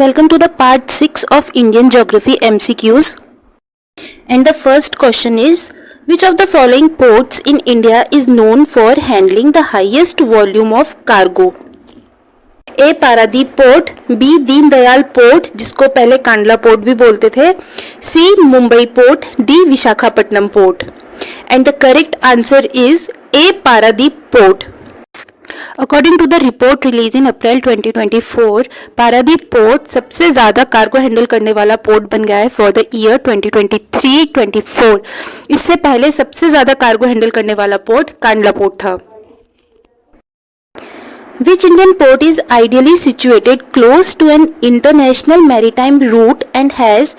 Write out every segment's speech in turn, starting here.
Welcome to the part 6 of Indian Geography MCQs. And the first question is, which of the following ports in India is known for handling the highest volume of cargo? A. Paradip port, B. Deen Dayal port जिसको पहले Kandla port भी बोलते थे, C. Mumbai port, D. Visakhapatnam port. And the correct answer is A. Paradip port. According to the report released in April 2024, Paradip port सबसे ज़्यादा cargo handle करने वाला port बन गया है फॉर द ईयर 2023-24. इससे पहले सबसे ज़्यादा कार्गो हैंडल करने वाला पोर्ट कांडला पोर्ट था. Which Indian port is ideally situated close to an international maritime route and has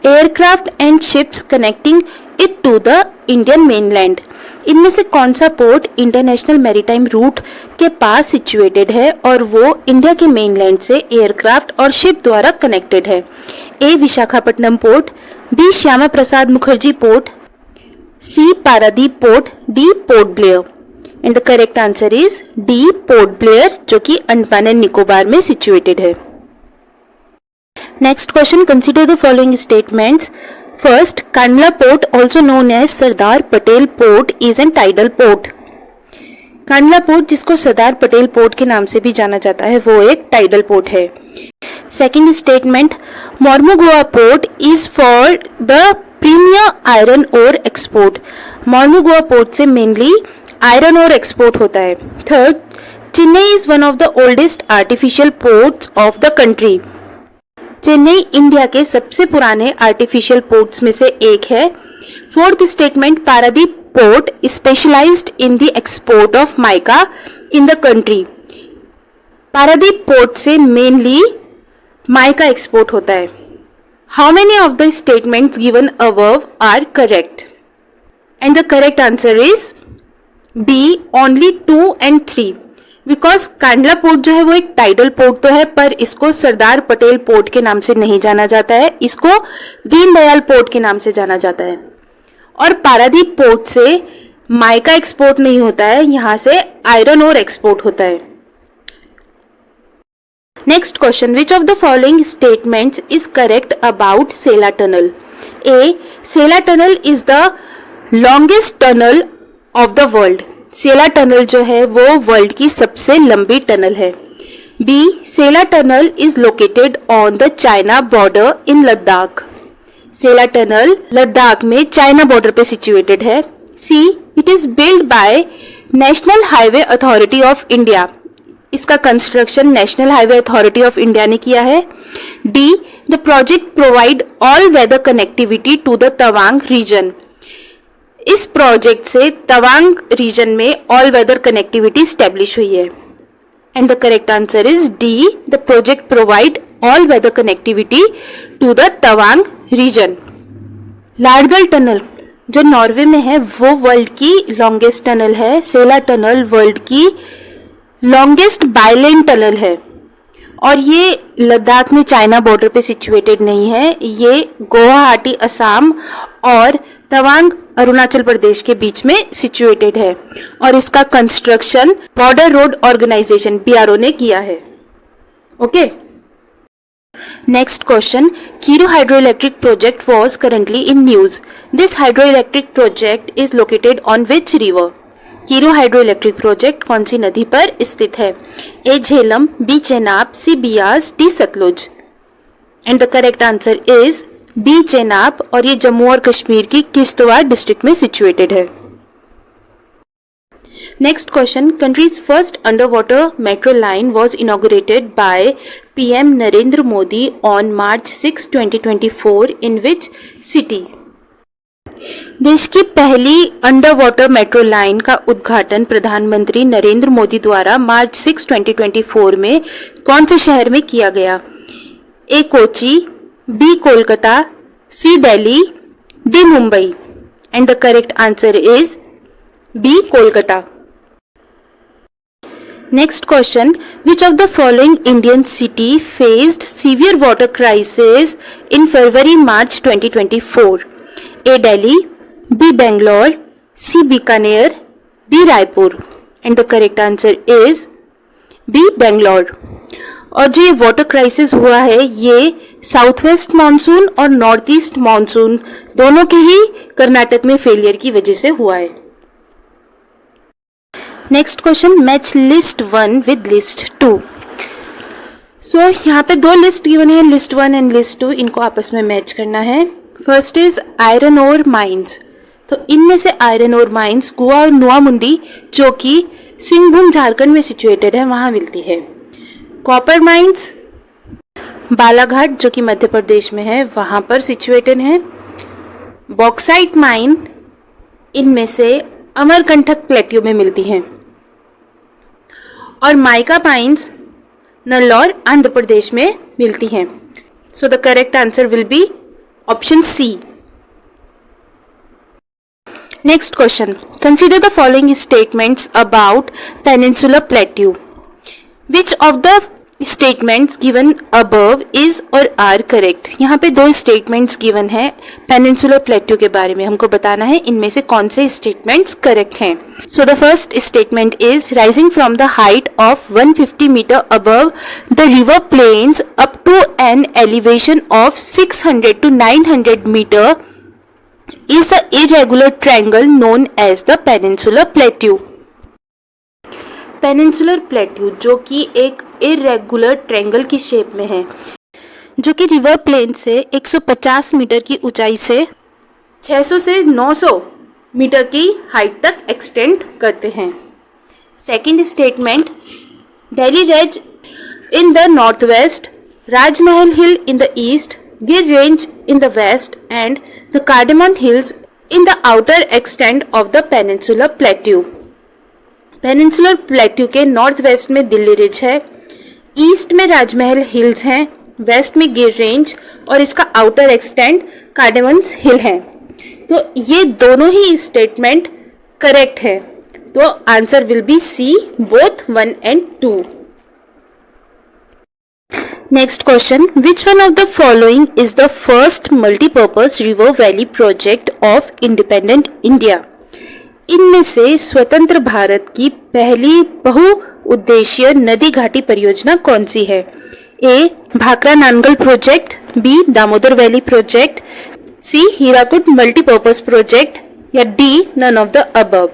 aircraft and ships connecting it to the Indian mainland? इनमें से कौन सा पोर्ट इंटरनेशनल मैरीटाइम रूट के पास situated है और वो इंडिया के मेनलैंड से एयरक्राफ्ट और शिप द्वारा कनेक्टेड है? A. Visakhapatnam port, B. Shyama Prasad Mukherjee port, C. Paradip port, D. Port Blair. And the correct answer is D. Port Blair, जो कि अंडमान एंड निकोबार में सिचुएटेड है. Next question, consider the following statements. First, Kandla Port, also known as Sardar Patel Port, is an tidal port. Kandla port जिसको Sardar Patel port के नाम से भी जाना जाता है वो एक टाइडल पोर्ट है. Second statement, Mormugao port is for the premier iron ore export. Mormugao port से मेनली आयरन ओर एक्सपोर्ट होता है. Third, Chennai is one of the oldest artificial ports of the country. Chennai India के सबसे पुराने आर्टिफिशियल पोर्ट्स में से एक है. Fourth statement, Paradip port specialised in the export of mica in the country. Paradip port से मेनली माइका एक्सपोर्ट होता है. How many of the statements given above are correct? And the correct answer is B, only 2 and 3. Because Kandla port जो है वो एक tidal port तो है, पर इसको सरदार पटेल पोर्ट के नाम से नहीं जाना जाता है, इसको दीनदयाल पोर्ट के नाम से जाना जाता है. और पारादीप पोर्ट से माइका एक्सपोर्ट नहीं होता है, यहां से आयरन ओर एक्सपोर्ट होता है. Next question, which of the following statements is correct about Sela tunnel? A. Sela tunnel is the longest tunnel of the world. Sela tunnel जो है वो वर्ल्ड की सबसे लंबी टनल है. B. Sela tunnel is located on the China border in Ladakh. Sela tunnel Ladakh में China border पे situated है. C. It is build by national highway authority of India. इसका construction national highway authority of India ने किया है. D. The project provide all weather connectivity to the Tawang region. इस project से Tawang region में all weather connectivity establish हुई है. And the correct answer is D. The project provide all weather connectivity to the Tawang region. Laerdal tunnel जो Norway में है वो world की लॉन्गेस्ट टनल है. सेला टनल वर्ल्ड की लॉन्गेस्ट बायलेन टनल है और ये लद्दाख में चाइना बॉर्डर पे सिचुएटेड नहीं है. ये गुवाहाटी असम और तवांग अरुणाचल प्रदेश के बीच में सिचुएटेड है और इसका construction border road organisation BRO ने किया है. Okay. Next question, Kiru hydroelectric project was currently in news. This hydroelectric project is located on which river? Kiru hydroelectric project कौन सी नदी पर स्थित है? A. Jhelum, B. Chenab, C. Beas, D. Sutlej. And the correct answer is B. Chenab और ये जम्मू और कश्मीर की किश्तवाड़ डिस्ट्रिक्ट में सिचुएटेड है. Next question, countries first under water metro line was inaugurated bye PM Narendra Modi on March 6, 2024 in which city? देश की पहली अंडर वाटर मेट्रो लाइन का उद्घाटन प्रधानमंत्री नरेंद्र मोदी द्वारा March 6, 2024 में कौन से शहर में किया गया? A. Kochi, B. Kolkata, C. Delhi, D. Mumbai. And the correct answer is B. Kolkata. Next question, which of the following Indian city faced severe water crisis in February-March 2024? A. Delhi, B. Bangalore, C. Bikaner, D. Raipur. And the correct answer is B. Bangalore. और जो ये water crisis हुआ है ये south west monsoon और north east monsoon दोनों के ही कर्नाटक में फेलियर की वजह से हुआ है। Next question, match list 1 with list 2। So यहाँ पे दो लिस्ट गिवन है, लिस्ट 1 एंड लिस्ट 2, इनको आपस में मैच करना है। First is iron ore mines, तो इनमें से आयरन ओर माइंस गोवा और नोआमुंदी जो कि सिंहभूम झारखंड में सिचुएटेड है वहां मिलती है। कॉपर माइंस बालाघाट जो कि मध्य प्रदेश में है वहां पर सिचुएटेड है। बॉक्साइट माइन इनमें से अमरकंटक प्लेट्यू में मिलती हैं। और माइका माइंस नल्लौर आंध्र प्रदेश में मिलती हैं। So the correct answer will be option C. Next question. Consider the following statements about peninsular plateau. Which of the statements given above is or are correct? यहाँ पे दो statements given है peninsular plateau के बारे में, हमको बताना है इनमें से कौन से statements correct हैं. So the first statement is rising from the height of 150 meter above the river plains up to an elevation of 600 to 900 meter is the irregular triangle known as the peninsular plateau. Peninsular plateau जो कि एक irregular triangle की shape में है जो कि river plane से 150 metre की ऊंचाई से 600 से 900 मीटर की हाइट तक एक्सटेंड करते हैं। Second statement, Delhi range in the north west, Rajmahal hill in the east, Gir Range in the west and the Cardamom Hills in the outer extent of the Peninsular Plateau. Peninsular Plateau के north west में Delhi ridge है, east में राजमहल hills हैं, waste में गिर range और इसका outer extend कार्डेमन हिल है। तो ये दोनों ही स्टेटमेंट करेक्ट है, तो answer will be C, both 1 and 2. Next question, which one of the following is the first multi-purpose river valley project of independent India? इनमें से स्वतंत्र भारत की पहली बहुउद्देशीय नदी घाटी परियोजना कौन सी है? A, Bhakra Nangal project, B, Damodar valley project, C, Hirakud multipurpose project या D, none of the above.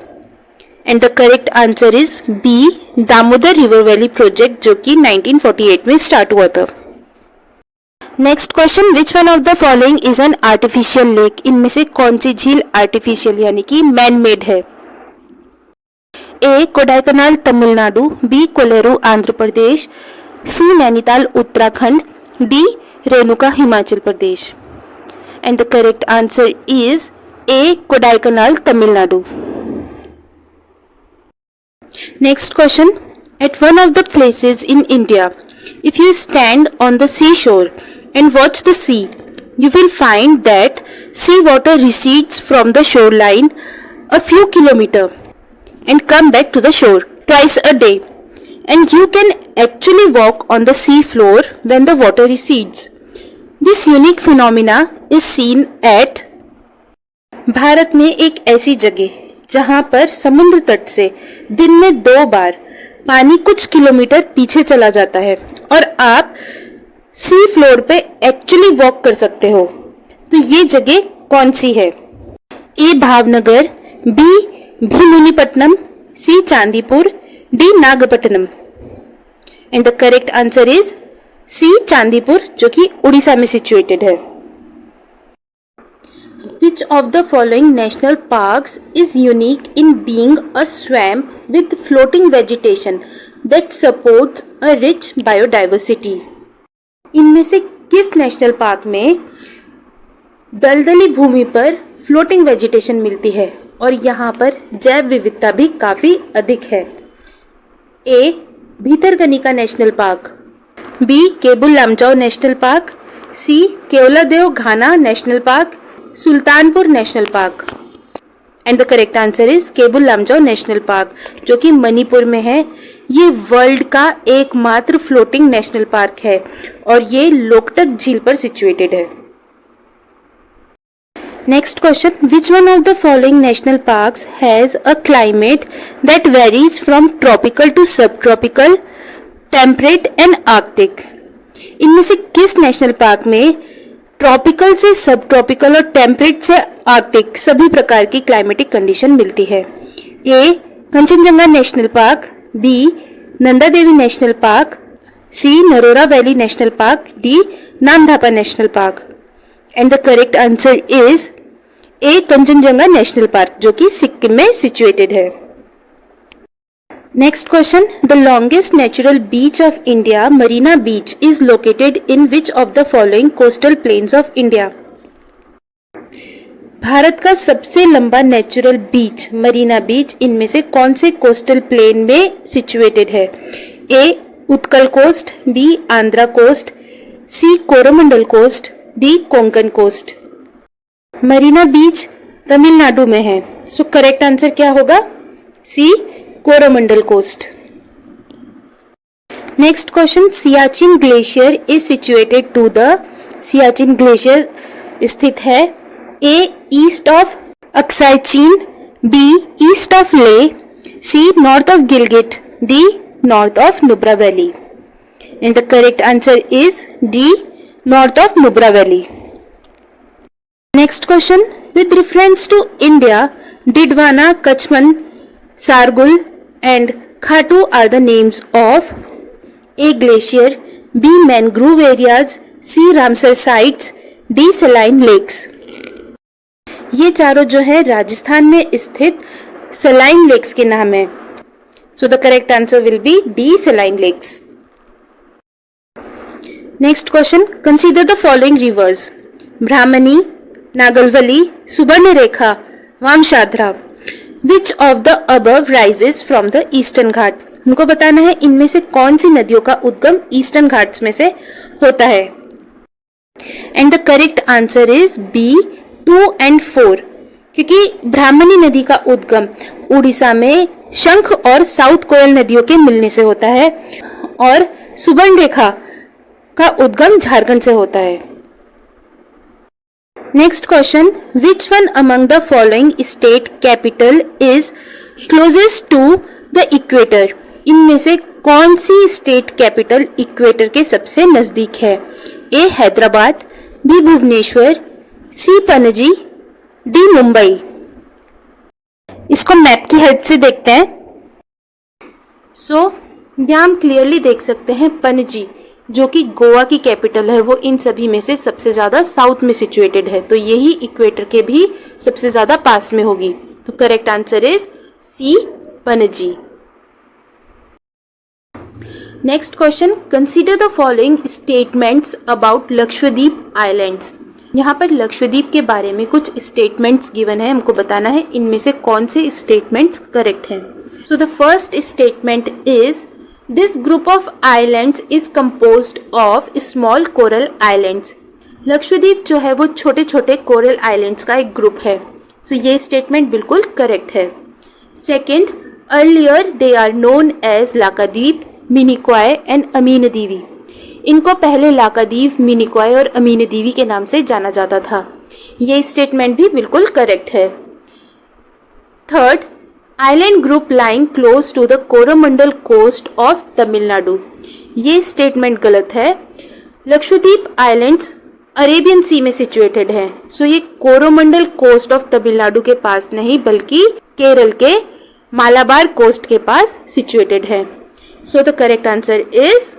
And the correct answer is B, Damodar river valley project जो कि 1948 में स्टार्ट हुआ था। Next question, which one of the following is an artificial lake? इनमें से कौन सी झील आर्टिफिशियल यानी कि मैन मेड है? A, Kodaikanal Tamil Nadu, B, Kolleru Andhra Pradesh, C, Nainital Uttarakhand, D, Renuka Himachal Pradesh. And the correct answer is A, Kodaikanal Tamil Nadu. Next question, at one of the places in India, if you stand on the seashore and watch the sea, you will find that sea water recedes from the shoreline a few kilometers and come back to the shore twice a day, and you can actually walk on the sea floor when the water recedes. This unique phenomena is seen at Bharat में एक ऐसी जगह जहां पर समुद्र तट से दिन में 2 बार पानी कुछ किलोमीटर पीछे चला जाता है और आप सी फ्लोर पे एक्चुअली वॉक कर सकते हो। तो ये जगह कौन सी है? A, Bhavnagar, B, Bheemunipatnam, C, Chandipur, D, Nagapattinam. And the correct answer is C, Chandipur जो कि उड़ीसा में सिचुएटेड है। Which of the following national parks is unique in being a swamp with floating vegetation that supports a rich biodiversity? इनमें से किस national park में दलदली भूमि पर फ्लोटिंग वेजिटेशन मिलती है और यहाँ पर जैव विविधता भी काफी अधिक है? A, Bhitarkanika national park, B, Keibul Lamjao national park, C, Keoladeo Ghana national park, Sultanpur national park. And the correct answer is Keibul Lamjao national park जो कि मणिपुर में है। ये वर्ल्ड का एकमात्र फ्लोटिंग नेशनल पार्क है और ये लोकटक झील पर सिचुएटेड है। Next question, which one of the following national parks has a climate that varies from tropical to sub tropical temperate and arctic. इनमें से किस नेशनल पार्क में ट्रॉपिकल से सब ट्रॉपिकल और टेम्परेट से आर्कटिक सभी प्रकार की क्लाइमेटिक कंडीशन मिलती है? A Kanchenjunga national park, B Nanda Devi national park, C Neora valley national park, D Namdapha national park. And the correct answer is A Kanchenjunga national park, जो कि सिक्किम में सिचुएटेड है। Next question, the longest natural beach of India Marina beach is located in which of the following coastal plains of India? Bharat का सबसे लंबा natural बीच मरीना बीच इनमें से कौन से कोस्टल प्लेन में सिचुएटेड है? A Utkal coast, B Andhra coast, C Coromandel coast, D Konkan coast. Marina beach Tamil Nadu में है, सो करेक्ट आंसर क्या होगा? C Coromandel coast. Next question, Siachen glacier is situated to the, Siachen glacier स्थित है A east of Aksai Chin, B east of Leh, C north of Gilgit, D north of Nubra valley. And the correct answer is D north of Nubra valley. Next question, with reference to India Didwana, Kuchaman, Sargol and Khatu are the names of A glacier, B mangrove areas, C Ramsar sites, D saline lakes. ये चारों जो है राजस्थान में स्थित saline lakes के नाम है, so the correct answer will be D saline lakes. Next question, consider the following rivers Brahmani, Nagavali, Subarnarekha, Vamsadhara. Which of the above rises from the eastern घाट? हमको बताना है इनमें से कौन सी नदियों का उद्गम ईस्टर्न घाट्स में से होता है। And the correct answer is B 2 and 4, क्योंकि ब्राह्मणी नदी का उद्गम उड़ीसा में शंख और साउथ कोयल नदियों के मिलने से होता है और सुवर्णरेखा का उद्गम झारखंड से होता है। Next question, which one among the following state capital is closest to the equator? इनमें से कौन सी स्टेट कैपिटल इक्वेटर के सबसे नजदीक है? ए हैदराबाद, बी भुवनेश्वर, सी पणजी, डी मुंबई। इसको मैप की हेल्प से देखते हैं। सो यहाँ हम क्लियरली देख सकते हैं पणजी, जो कि गोवा की कैपिटल है, वो इन सभी में से सबसे ज्यादा साउथ में सिचुएटेड है, तो यही इक्वेटर के भी सबसे ज्यादा पास में होगी। तो correct answer is C Panaji. Next question, consider the following statements about Lakshadweep islands. यहाँ पर लक्षद्वीप के बारे में कुछ स्टेटमेंट्स गिवन है, हमको बताना है इनमें से कौन से स्टेटमेंट्स करेक्ट हैं। So the first statement is this group of islands is composed of small coral islands. Lakshadweep जो है वो छोटे छोटे कोरल आइलैंड्स का एक ग्रुप है, सो ये स्टेटमेंट बिल्कुल करेक्ट है। Second, earlier they are known as Laccadive, Minicoy and Amindivi. इनको पहले लाकाद्वीप, मिनिकॉय और अमीन दीवी के नाम से जाना जाता था, ये स्टेटमेंट भी बिल्कुल करेक्ट है। Third, island group lying close to the Coromandel coast of Tamil Nadu. ये स्टेटमेंट गलत है। लक्षद्वीप आइलैंड्स अरेबियन सी में सिचुएटेड है, सो ये कोरोमंडल कोस्ट ऑफ तमिलनाडु के पास नहीं बल्कि केरल के मालाबार कोस्ट के पास सिचुएटेड है। So the correct answer is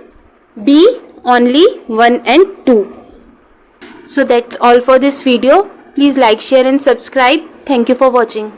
B only 1 and 2. So that's all for this video. Please like, share and subscribe. Thank you for watching.